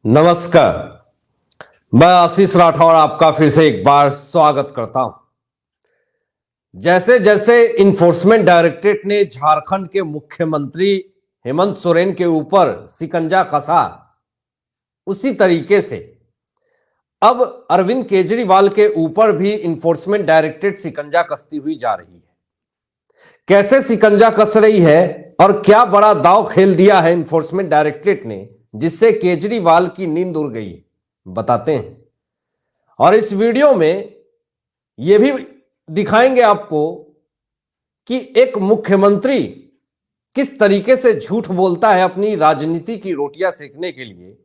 नमस्कार। मैं आशीष राठौर आपका फिर से एक बार स्वागत करता हूं। जैसे जैसे इन्फोर्समेंट डायरेक्टरेट ने झारखंड के मुख्यमंत्री हेमंत सोरेन के ऊपर शिकंजा कसा, उसी तरीके से अब अरविंद केजरीवाल के ऊपर भी इन्फोर्समेंट डायरेक्टरेट शिकंजा कसती हुई जा रही है। कैसे शिकंजा कस रही है और क्या बड़ा दांव खेल दिया है इन्फोर्समेंट डायरेक्टरेट ने जिससे केजरीवाल की नींद उड़ गई, बताते हैं। और इस वीडियो में यह भी दिखाएंगे आपको कि एक मुख्यमंत्री किस तरीके से झूठ बोलता है अपनी राजनीति की रोटियां सेकने के लिए,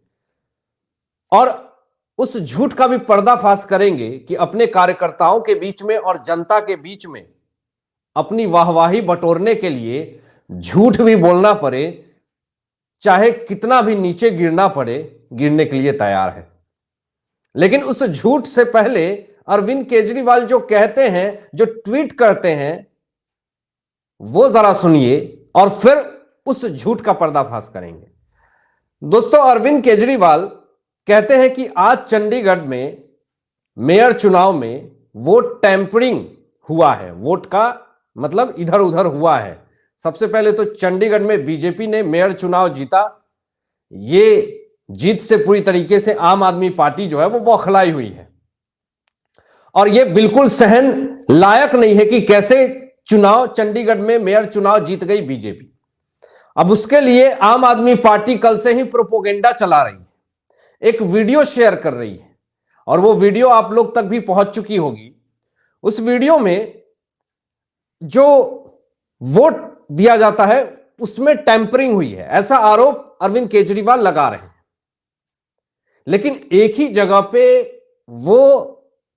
और उस झूठ का भी पर्दाफाश करेंगे कि अपने कार्यकर्ताओं के बीच में और जनता के बीच में अपनी वाहवाही बटोरने के लिए झूठ भी बोलना पड़े, चाहे कितना भी नीचे गिरना पड़े, गिरने के लिए तैयार है। लेकिन उस झूठ से पहले अरविंद केजरीवाल जो कहते हैं, जो ट्वीट करते हैं, वो जरा सुनिए और फिर उस झूठ का पर्दाफाश करेंगे। दोस्तों, अरविंद केजरीवाल कहते हैं कि आज चंडीगढ़ में मेयर चुनाव में वोट टैंपरिंग हुआ है। वोट का मतलब इधर उधर हुआ है। सबसे पहले तो चंडीगढ़ में बीजेपी ने मेयर चुनाव जीता। ये जीत से पूरी तरीके से आम आदमी पार्टी जो है वो बौखलाई हुई है, और ये बिल्कुल सहन लायक नहीं है कि कैसे चुनाव चंडीगढ़ में मेयर चुनाव जीत गई बीजेपी। अब उसके लिए आम आदमी पार्टी कल से ही प्रोपोगेंडा चला रही है, एक वीडियो शेयर कर रही है, और वो वीडियो आप लोग तक भी पहुंच चुकी होगी। उस वीडियो में जो वोट दिया जाता है उसमें टैंपरिंग हुई है, ऐसा आरोप अरविंद केजरीवाल लगा रहे हैं। लेकिन एक ही जगह पे वो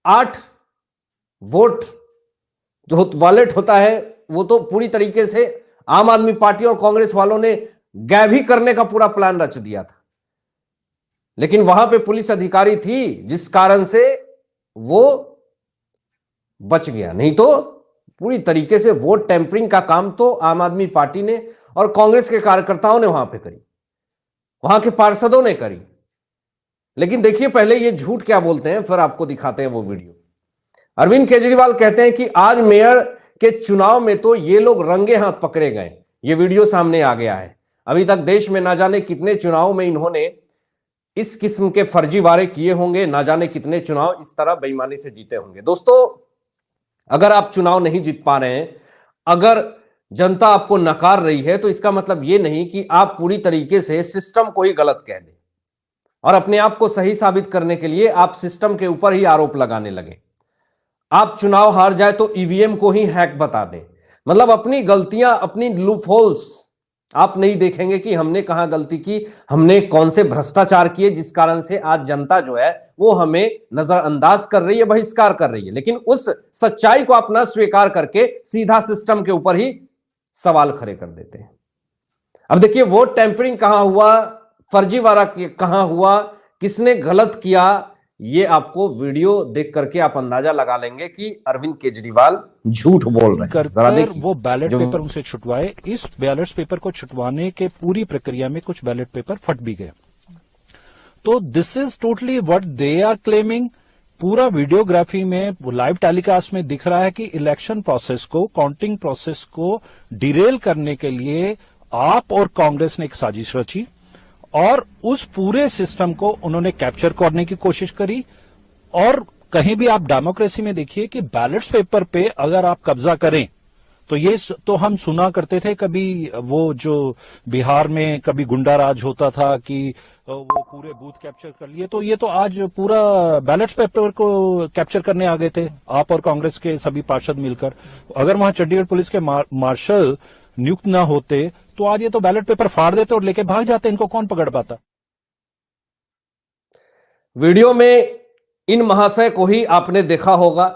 8 वोट जो वॉलेट होता है वो तो पूरी तरीके से आम आदमी पार्टी और कांग्रेस वालों ने गायब ही करने का पूरा प्लान रच दिया था। लेकिन वहां पे पुलिस अधिकारी थी जिस कारण से वो बच गया, नहीं तो पूरी तरीके से वोट टैंपरिंग का काम तो आम आदमी पार्टी ने और कांग्रेस के कार्यकर्ताओं ने वहां पे करी, वहां के पार्षदों ने करी। लेकिन देखिए पहले ये झूठ क्या बोलते हैं, फिर आपको दिखाते हैं वो वीडियो। अरविंद केजरीवाल कहते हैं कि आज मेयर के चुनाव में तो ये लोग रंगे हाथ पकड़े गए। ये वीडियो सामने आ गया है। अभी तक देश में ना जाने कितने चुनाव में इन्होंने इस किस्म के फर्जीवाड़े किए होंगे, ना जाने कितने चुनाव इस तरह बेईमानी से जीते होंगे। दोस्तों, अगर आप चुनाव नहीं जीत पा रहे हैं, अगर जनता आपको नकार रही है, तो इसका मतलब यह नहीं कि आप पूरी तरीके से सिस्टम को ही गलत कह दें और अपने आप को सही साबित करने के लिए आप सिस्टम के ऊपर ही आरोप लगाने लगे। आप चुनाव हार जाए तो ईवीएम को ही हैक बता दें। मतलब अपनी गलतियां, अपनी लूपहोल्स आप नहीं देखेंगे कि हमने कहां गलती की, हमने कौन से भ्रष्टाचार किए जिस कारण से आज जनता जो है वो हमें नजरअंदाज कर रही है, बहिष्कार कर रही है। लेकिन उस सच्चाई को आप ना स्वीकार करके सीधा सिस्टम के ऊपर ही सवाल खड़े कर देते हैं। अब देखिए वोट टैंपरिंग कहां हुआ, फर्जीवाड़ा कहां हुआ, किसने गलत किया, ये आपको वीडियो देख करके आप अंदाजा लगा लेंगे कि अरविंद केजरीवाल झूठ बोल रहे हैं। जरा देखिए, वो बैलेट पेपर उनसे छुटवाए। इस बैलेट पेपर को छुटवाने के पूरी प्रक्रिया में कुछ बैलेट पेपर फट भी गए। तो this is totally what they are claiming. पूरा वीडियोग्राफी में, लाइव टेलीकास्ट में दिख रहा है कि इलेक्शन प्रोसेस को, काउंटिंग प्रोसेस को डिरेल करने के लिए आप और कांग्रेस ने एक साजिश रची और उस पूरे सिस्टम को उन्होंने कैप्चर करने की कोशिश करी। और कहीं भी आप डेमोक्रेसी में देखिए कि बैलेट पेपर पे अगर आप कब्जा करें तो ये तो हम सुना करते थे, कभी वो जो बिहार में कभी गुंडा राज होता था कि वो पूरे बूथ कैप्चर कर लिए, तो ये तो आज पूरा बैलेट पेपर को कैप्चर करने आ गए थे आप और कांग्रेस के सभी पार्षद मिलकर। अगर वहां चंडीगढ़ पुलिस के मार्शल नियुक्त ना होते तो आज ये तो बैलेट पेपर फाड़ देते और लेके भाग जाते। इनको कौन पकड़ पाता। वीडियो में इन महाशय को ही आपने देखा होगा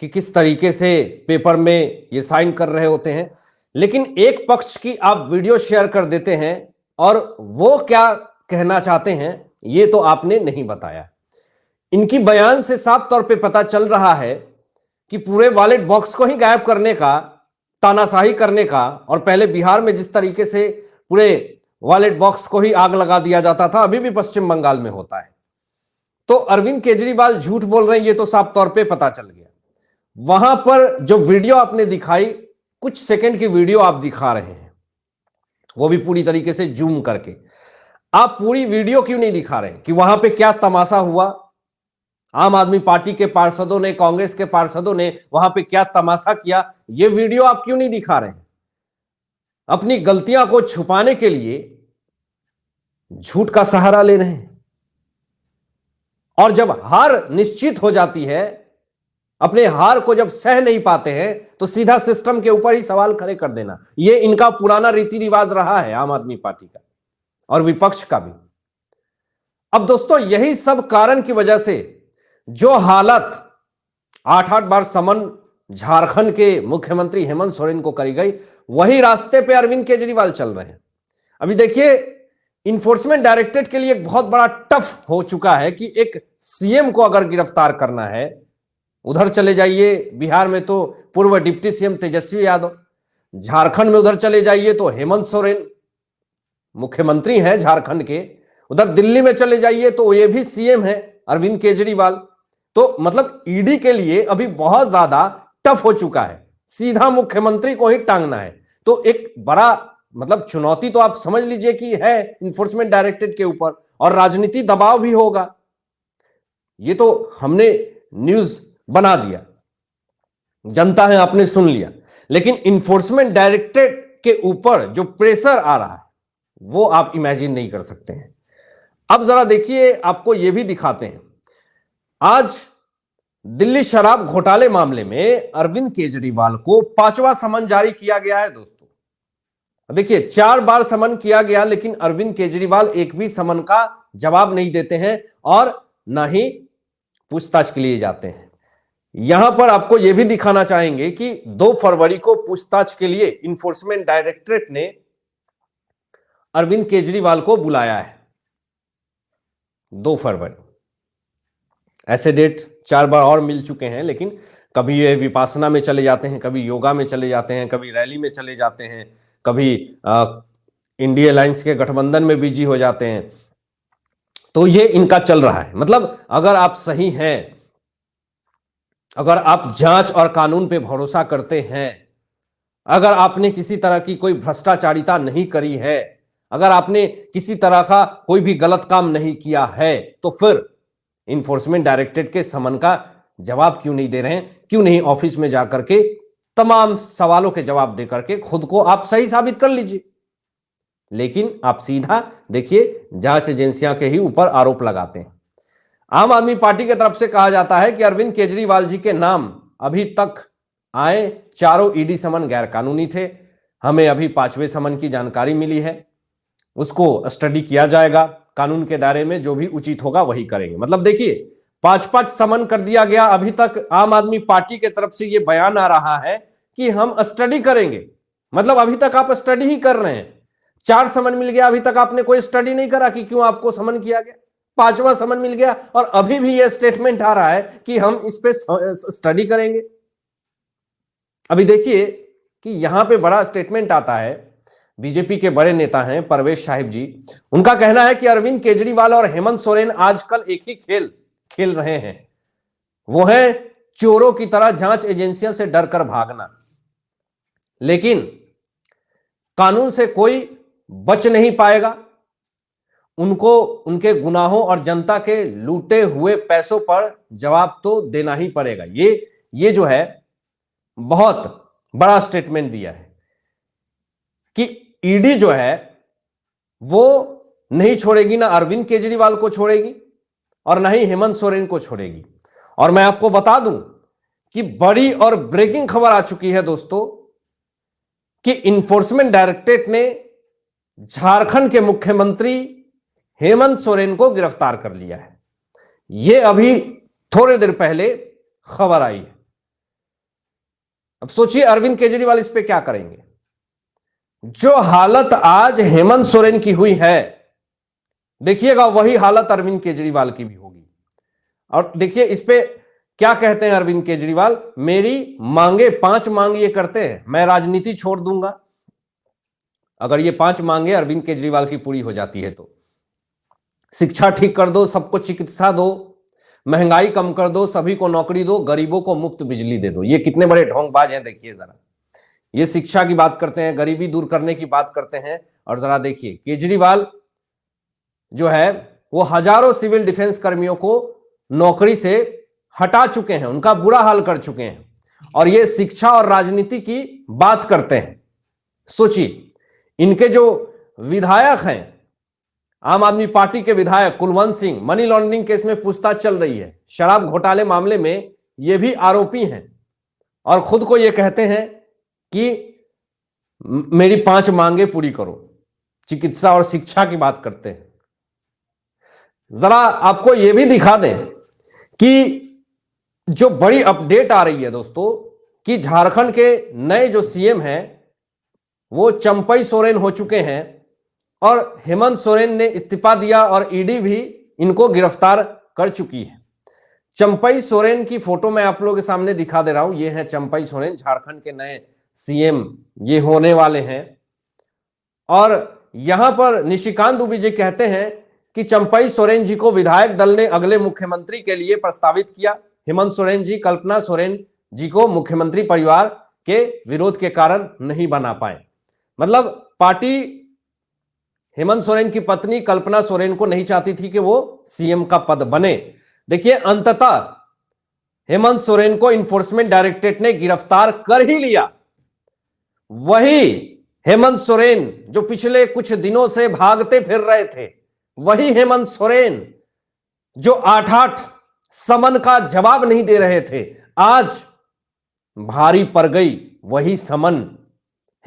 कि किस तरीके से पेपर में ये साइन कर रहे होते हैं। लेकिन एक पक्ष की आप वीडियो शेयर कर देते हैं और वो क्या कहना चाहते हैं ये तो आपने नहीं बताया। इनकी बयान से साफ तौर पे पता चल रहा है कि पूरे वॉलेट बॉक्स को ही गायब करने का, तानाशाही करने का, और पहले बिहार में जिस तरीके से पूरे वॉलेट बॉक्स को ही आग लगा दिया जाता था, अभी भी पश्चिम बंगाल में होता है। तो अरविंद केजरीवाल झूठ बोल रहे हैं, ये तो साफ तौर पे पता चल गया। वहां पर जो वीडियो आपने दिखाई, कुछ सेकंड की वीडियो आप दिखा रहे हैं, वो भी पूरी तरीके से जूम करके। आप पूरी वीडियो क्यों नहीं दिखा रहे हैं कि वहां पे क्या तमाशा हुआ, आम आदमी पार्टी के पार्षदों ने, कांग्रेस के पार्षदों ने वहां पे क्या तमाशा किया, ये वीडियो आप क्यों नहीं दिखा रहे हैं? अपनी गलतियां को छुपाने के लिए झूठ का सहारा ले रहे हैं, और जब हार निश्चित हो जाती है, अपने हार को जब सह नहीं पाते हैं, तो सीधा सिस्टम के ऊपर ही सवाल खड़े कर देना। यह इनका पुराना रीति रिवाज रहा है, आम आदमी पार्टी का और विपक्ष का भी। अब दोस्तों, यही सब कारण की वजह से जो हालत 8-8 बार समन झारखंड के मुख्यमंत्री हेमंत सोरेन को करी गई, वही रास्ते पे अरविंद केजरीवाल चल रहे हैं। अभी देखिए, इन्फोर्समेंट डायरेक्टरेट के लिए एक बहुत बड़ा टफ हो चुका है कि एक सीएम को अगर गिरफ्तार करना है, उधर चले जाइए, बिहार में तो पूर्व डिप्टी सीएम तेजस्वी यादव, झारखंड में उधर चले जाइए तो हेमंत सोरेन मुख्यमंत्री हैं झारखंड के, उधर दिल्ली में चले जाइए तो ये भी सीएम है अरविंद केजरीवाल। तो मतलब ईडी के लिए अभी बहुत ज्यादा टफ हो चुका है, सीधा मुख्यमंत्री को ही टांगना है। तो एक बड़ा मतलब चुनौती तो आप समझ लीजिए कि है इन्फोर्समेंट डायरेक्टरेट के ऊपर, और राजनीति दबाव भी होगा। ये तो हमने न्यूज बना दिया, जनता है आपने सुन लिया, लेकिन इन्फोर्समेंट डायरेक्टरेट के ऊपर जो प्रेशर आ रहा है वो आप इमेजिन नहीं कर सकते हैं। अब जरा देखिए, आपको यह भी दिखाते हैं। आज दिल्ली शराब घोटाले मामले में अरविंद केजरीवाल को 5वां समन जारी किया गया है दोस्तों। देखिए, 4 बार समन किया गया, लेकिन अरविंद केजरीवाल एक भी समन का जवाब नहीं देते हैं और ना ही पूछताछ के लिए जाते हैं। यहां पर आपको यह भी दिखाना चाहेंगे कि 2 फरवरी को पूछताछ के लिए इन्फोर्समेंट डायरेक्टरेट ने अरविंद केजरीवाल को बुलाया है। 2 फरवरी, ऐसे डेट 4 बार और मिल चुके हैं, लेकिन कभी ये विपासना में चले जाते हैं, कभी योगा में चले जाते हैं, कभी रैली में चले जाते हैं, कभी इंडिया अलायंस के गठबंधन में बिजी हो जाते हैं। तो ये इनका चल रहा है। मतलब अगर आप सही हैं, अगर आप जांच और कानून पे भरोसा करते हैं, अगर आपने किसी तरह की कोई भ्रष्टाचारिता नहीं करी है, अगर आपने किसी तरह का कोई भी गलत काम नहीं किया है, तो फिर इन्फोर्समेंट डायरेक्टरेट के समन का जवाब क्यों नहीं दे रहे हैं? क्यों नहीं ऑफिस में जाकर के तमाम सवालों के जवाब देकर के खुद को आप सही साबित कर लीजिए? लेकिन आप सीधा देखिए, जांच एजेंसियां के ही ऊपर आरोप लगाते हैं। आम आदमी पार्टी की तरफ से कहा जाता है कि अरविंद केजरीवाल जी के नाम अभी तक आए 4 ईडी समन गैर कानूनी थे। हमें अभी 5वें समन की जानकारी मिली है, उसको स्टडी किया जाएगा, कानून के दायरे में जो भी उचित होगा वही करेंगे। मतलब देखिए, 5-5 समन कर दिया गया। अभी तक आम आदमी पार्टी की तरफ से यह बयान आ रहा है कि हम स्टडी करेंगे। मतलब अभी तक आप स्टडी ही कर रहे हैं। 4 समन मिल गया, अभी तक आपने कोई स्टडी नहीं करा कि क्यों आपको समन किया गया। 5वां समन मिल गया और अभी भी यह स्टेटमेंट आ रहा है कि हम इस पे स्टडी करेंगे। अभी देखिए कि यहां पे बड़ा स्टेटमेंट आता है, बीजेपी के बड़े नेता हैं परवेश साहिब जी, उनका कहना है कि अरविंद केजरीवाल और हेमंत सोरेन आजकल एक ही खेल खेल रहे हैं, वो है चोरों की तरह जांच एजेंसियों से डरकर भागना। लेकिन कानून से कोई बच नहीं पाएगा, उनको उनके गुनाहों और जनता के लूटे हुए पैसों पर जवाब तो देना ही पड़ेगा। ये जो है बहुत बड़ा स्टेटमेंट दिया है कि ईडी जो है वो नहीं छोड़ेगी, ना अरविंद केजरीवाल को छोड़ेगी और ना ही हेमंत सोरेन को छोड़ेगी। और मैं आपको बता दूं कि बड़ी और ब्रेकिंग खबर आ चुकी है दोस्तों कि इन्फोर्समेंट डायरेक्टरेट ने झारखंड के मुख्यमंत्री हेमंत सोरेन को गिरफ्तार कर लिया है। यह अभी थोड़ी देर पहले खबर आई है। अब सोचिए अरविंद केजरीवाल इस पे क्या करेंगे। जो हालत आज हेमंत सोरेन की हुई है, देखिएगा वही हालत अरविंद केजरीवाल की भी होगी। और देखिए इस पे क्या कहते हैं अरविंद केजरीवाल, मेरी मांगे 5 मांग ये करते हैं, मैं राजनीति छोड़ दूंगा। अगर ये 5 मांगे अरविंद केजरीवाल की पूरी हो जाती है तो। शिक्षा ठीक कर दो, सबको चिकित्सा दो, महंगाई कम कर दो, सभी को नौकरी दो, गरीबों को मुफ्त बिजली दे दो। ये कितने बड़े ढोंगबाज हैं देखिए जरा। ये शिक्षा की बात करते हैं, गरीबी दूर करने की बात करते हैं, और जरा देखिए केजरीवाल जो है वो हजारों सिविल डिफेंस कर्मियों को नौकरी से हटा चुके हैं, उनका बुरा हाल कर चुके हैं, और ये शिक्षा और राजनीति की बात करते हैं। सोचिए, इनके जो विधायक हैं, आम आदमी पार्टी के विधायक Kulwant Singh, money laundering case में पूछताछ चल रही है, शराब घोटाले मामले में ये भी आरोपी हैं, और खुद को ये कहते हैं कि मेरी 5 मांगे पूरी करो, चिकित्सा और शिक्षा की बात करते हैं। जरा आपको यह भी दिखा दें कि जो बड़ी अपडेट आ रही है दोस्तों, कि झारखंड के नए जो सीएम हैं वो चंपई सोरेन हो चुके हैं, और हेमंत सोरेन ने इस्तीफा दिया और ईडी भी इनको गिरफ्तार कर चुकी है। चंपई सोरेन की फोटो मैं आप लोगों के सामने दिखा दे रहा हूं। ये है चंपई सोरेन, झारखंड के नए सीएम ये होने वाले हैं। और यहां पर निशिकांत दुबे जी कहते हैं कि चंपई सोरेन जी को विधायक दल ने अगले मुख्यमंत्री के लिए प्रस्तावित किया। हेमंत सोरेन जी कल्पना सोरेन जी को मुख्यमंत्री परिवार के विरोध के कारण नहीं बना पाए। मतलब पार्टी हेमंत सोरेन की पत्नी कल्पना सोरेन को नहीं चाहती थी कि वो सीएम का पद बने। देखिए, अंततः हेमंत सोरेन को इन्फोर्समेंट डायरेक्टरेट ने गिरफ्तार कर ही लिया। वही हेमंत सोरेन जो पिछले कुछ दिनों से भागते फिर रहे थे, वही हेमंत सोरेन जो 8-8 समन का जवाब नहीं दे रहे थे, आज भारी पड़ गई वही समन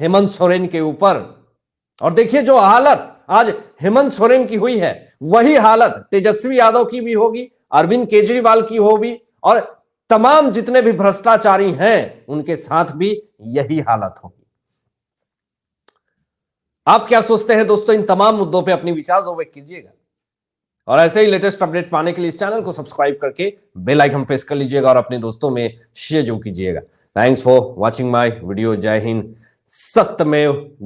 हेमंत सोरेन के ऊपर। और देखिए, जो हालत आज हेमंत सोरेन की हुई है, वही हालत तेजस्वी यादव की भी होगी, अरविंद केजरीवाल की होगी, और तमाम जितने भी भ्रष्टाचारी हैं उनके साथ भी यही हालत होगी। आप क्या सोचते हैं दोस्तों? इन तमाम मुद्दों पे अपनी विचार व्यक्त कीजिएगा, और ऐसे ही लेटेस्ट अपडेट पाने के लिए इस चैनल को सब्सक्राइब करके बेल आइकन प्रेस कर लीजिएगा और अपने दोस्तों में शेयर जो कीजिएगा। Thanks for watching my video. जय हिंद, सत्यमेव